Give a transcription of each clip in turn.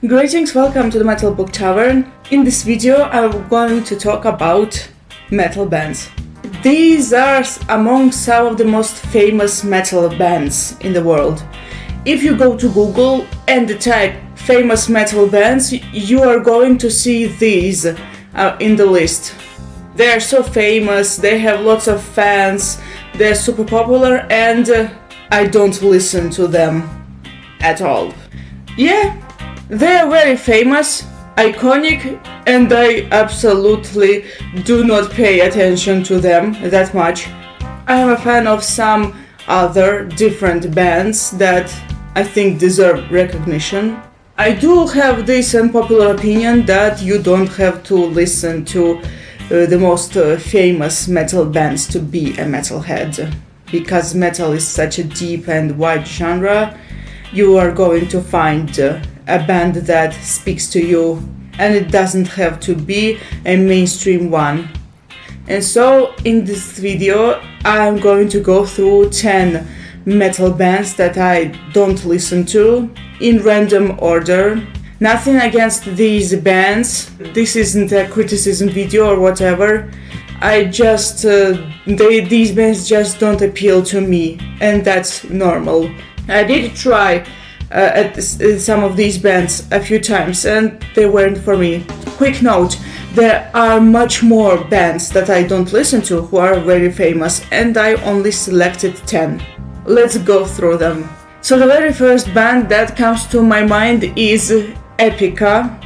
Greetings, welcome to the Metal Book Tavern. In this video I'm going to talk about metal bands. These are among some of the most famous metal bands in the world. If you go to Google and type famous metal bands, you are going to see these in the list. They are so famous, they have lots of fans, they're super popular, and I don't listen to them at all. Yeah, they are very famous, iconic, and I absolutely do not pay attention to them that much. I am a fan of some other different bands that I think deserve recognition. I do have this unpopular opinion that you don't have to listen to the most famous metal bands to be a metalhead. Because metal is such a deep and wide genre, you are going to find a band that speaks to you, and it doesn't have to be a mainstream one. And so in this video I'm going to go through 10 metal bands that I don't listen to in random order. Nothing against these bands, this isn't a criticism video or whatever. These bands just don't appeal to me, and that's normal. I did try some of these bands a few times and they weren't for me. Quick note, there are much more bands that I don't listen to who are very famous, and I only selected 10. Let's go through them. So the very first band that comes to my mind is Epica,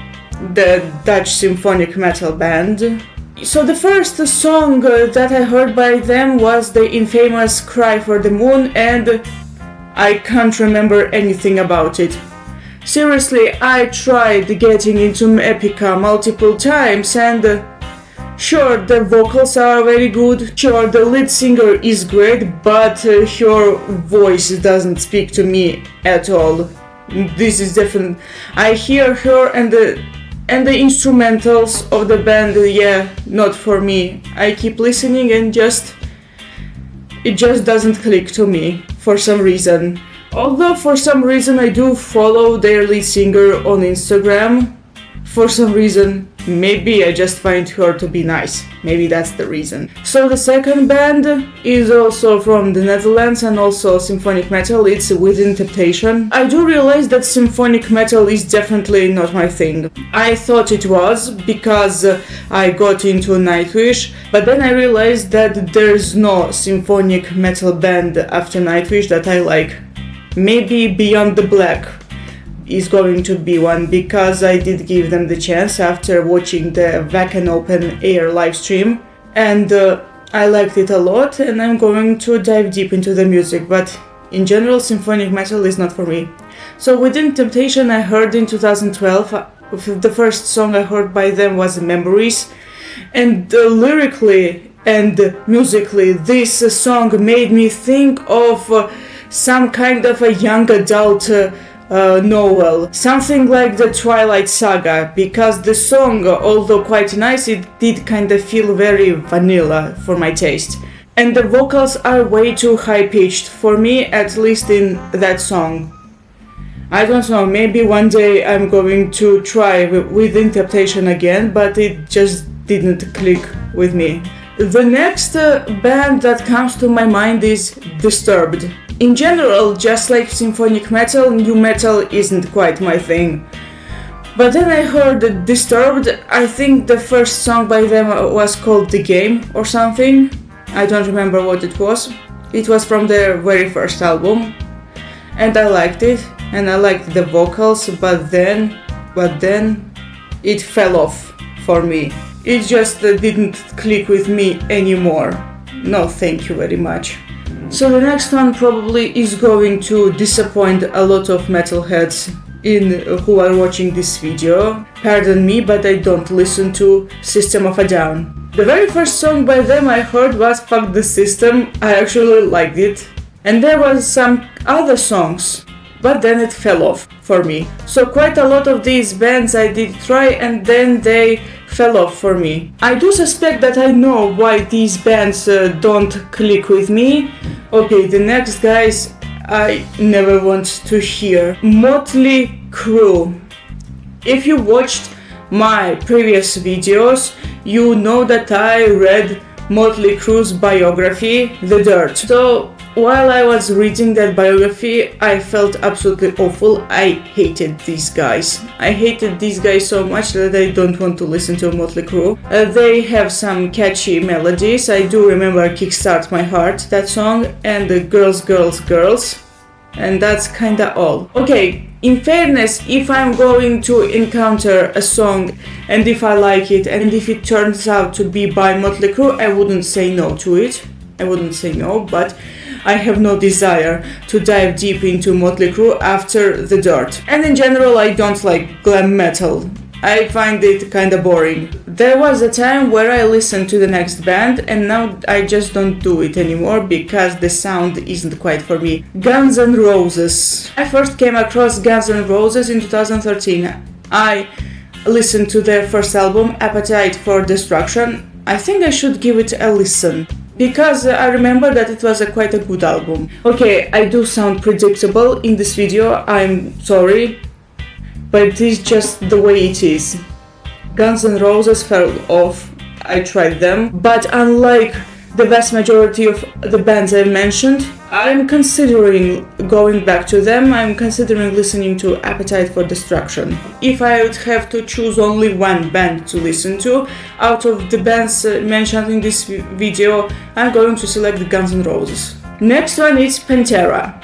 the Dutch symphonic metal band. So the first song that I heard by them was the infamous Cry for the Moon, and I can't remember anything about it. Seriously, I tried getting into Epica multiple times, and sure, the vocals are very good, sure, the lead singer is great, but her voice doesn't speak to me at all. This is different. I hear her and the instrumentals of the band, yeah, not for me. I keep listening and it just doesn't click to me for some reason. Although for some reason I do follow their lead singer on Instagram. For some reason, maybe I just find her to be nice. Maybe that's the reason. So the second band is also from the Netherlands and also symphonic metal. It's Within Temptation. I do realize that symphonic metal is definitely not my thing. I thought it was because I got into Nightwish, but then I realized that there's no symphonic metal band after Nightwish that I like. Maybe Beyond the Black is going to be one, because I did give them the chance after watching the Wacken Open Air live stream, and I liked it a lot, and I'm going to dive deep into the music, but in general symphonic metal is not for me. So Within Temptation I heard in 2012, the first song I heard by them was Memories, and lyrically and musically this song made me think of some kind of a young adult novel, something like the Twilight Saga, because the song, although quite nice, it did kind of feel very vanilla for my taste. And the vocals are way too high-pitched for me, at least in that song. I don't know, maybe one day I'm going to try Within Temptation again, but it just didn't click with me. The next band that comes to my mind is Disturbed. In general, just like symphonic metal, new metal isn't quite my thing. But then I heard Disturbed. I think the first song by them was called The Game or something. I don't remember what it was. It was from their very first album. And I liked it, and I liked the vocals, but then it fell off for me. It just didn't click with me anymore. No, thank you very much. So the next one probably is going to disappoint a lot of metalheads who are watching this video. Pardon me, but I don't listen to System of a Down. The very first song by them I heard was Fuck the System. I actually liked it. And there was some other songs, but then it fell off for me. So quite a lot of these bands I did try, and then they fell off for me. I do suspect that I know why these bands don't click with me. Okay, the next guys I never want to hear. Motley Crue. If you watched my previous videos, you know that I read Motley Crue's biography, The Dirt. So while I was reading that biography, I felt absolutely awful. I hated these guys. I hated these guys so much that I don't want to listen to Motley Crue. They have some catchy melodies. I do remember Kickstart My Heart, that song, and the Girls, Girls, Girls. And that's kinda all. Okay, in fairness, if I'm going to encounter a song and if I like it and if it turns out to be by Motley Crue, I wouldn't say no to it. I wouldn't say no, but I have no desire to dive deep into Motley Crue after The Dirt. And in general, I don't like glam metal. I find it kinda boring. There was a time where I listened to the next band and now I just don't do it anymore because the sound isn't quite for me. Guns N' Roses. I first came across Guns N' Roses in 2013. I listened to their first album, Appetite for Destruction. I think I should give it a listen, because I remember that it was quite a good album. Okay, I do sound predictable in this video, I'm sorry, but it is just the way it is. Guns N' Roses fell off, I tried them, but unlike the vast majority of the bands I mentioned, I'm considering going back to them. I'm considering listening to Appetite for Destruction. If I would have to choose only one band to listen to out of the bands mentioned in this video, I'm going to select Guns N' Roses. Next one is Pantera.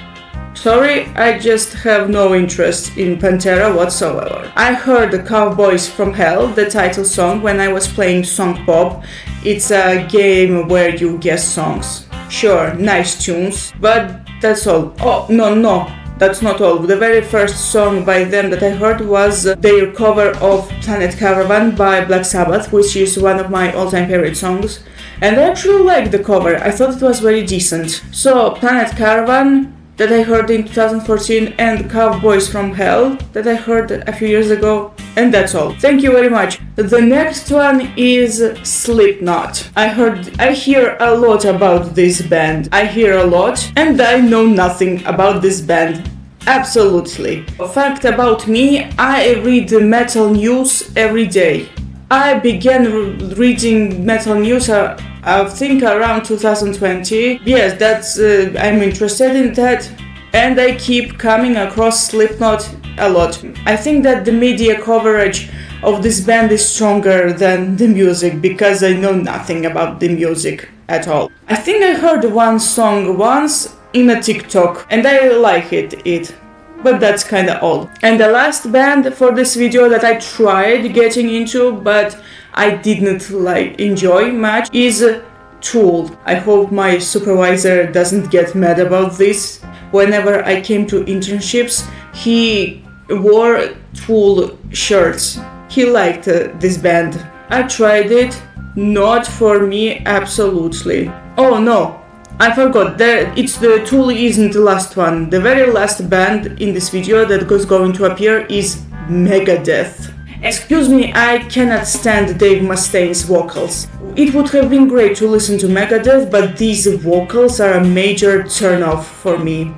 Sorry, I just have no interest in Pantera whatsoever. I heard the Cowboys from Hell, the title song, when I was playing Song Pop. It's a game where you guess songs. Sure, nice tunes, but that's all. Oh, no, that's not all. The very first song by them that I heard was their cover of Planet Caravan by Black Sabbath, which is one of my all-time favorite songs. And I actually liked the cover. I thought it was very decent. So, Planet Caravan, that I heard in 2014, and Cowboys from Hell that I heard a few years ago, and that's all. Thank you very much. The next one is Slipknot. I hear a lot about this band. I hear a lot, and I know nothing about this band. Absolutely. Fact about me, I read metal news every day. I began reading metal news I think around 2020. Yes, I'm interested in that, and I keep coming across Slipknot a lot. I think that the media coverage of this band is stronger than the music because I know nothing about the music at all. I think I heard one song once in a TikTok and I like it. But that's kinda all. And the last band for this video that I tried getting into but I didn't enjoy much is Tool. I hope my supervisor doesn't get mad about this. Whenever I came to internships, he wore Tool shirts. He liked this band. I tried it, not for me, absolutely. Oh no, I forgot that the Tool isn't the last one. The very last band in this video that was going to appear is Megadeth. Excuse me, I cannot stand Dave Mustaine's vocals. It would have been great to listen to Megadeth, but these vocals are a major turn-off for me.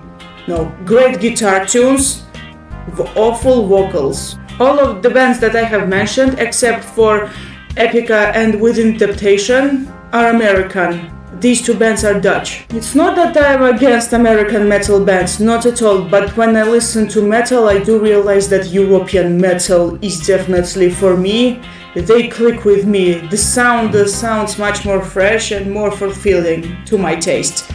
No, great guitar tunes, awful vocals. All of the bands that I have mentioned, except for Epica and Within Temptation, are American. These two bands are Dutch. It's not that I'm against American metal bands, not at all, but when I listen to metal I do realize that European metal is definitely for me. They click with me. The sound sounds much more fresh and more fulfilling to my taste.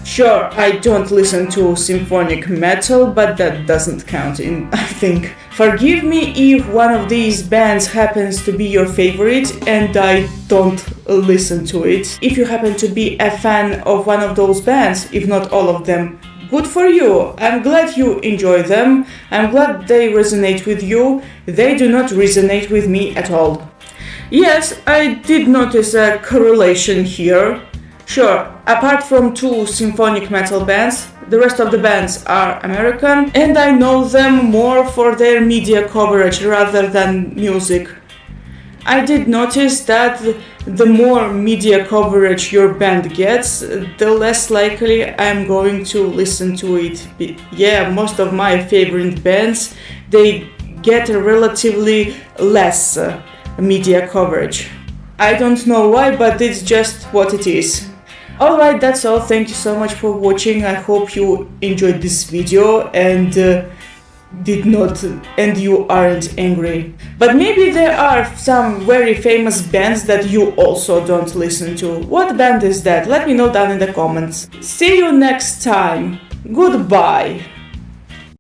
Sure, I don't listen to symphonic metal, but that doesn't count I think. Forgive me if one of these bands happens to be your favorite and I don't listen to it. If you happen to be a fan of one of those bands, if not all of them, good for you. I'm glad you enjoy them. I'm glad they resonate with you. They do not resonate with me at all. Yes, I did notice a correlation here. Sure, apart from two symphonic metal bands, the rest of the bands are American, and I know them more for their media coverage rather than music. I did notice that the more media coverage your band gets, the less likely I'm going to listen to it. Yeah, most of my favorite bands, they get a relatively less media coverage. I don't know why, but it's just what it is. Alright, that's all. Thank you so much for watching. I hope you enjoyed this video and you aren't angry. But maybe there are some very famous bands that you also don't listen to. What band is that? Let me know down in the comments. See you next time. Goodbye.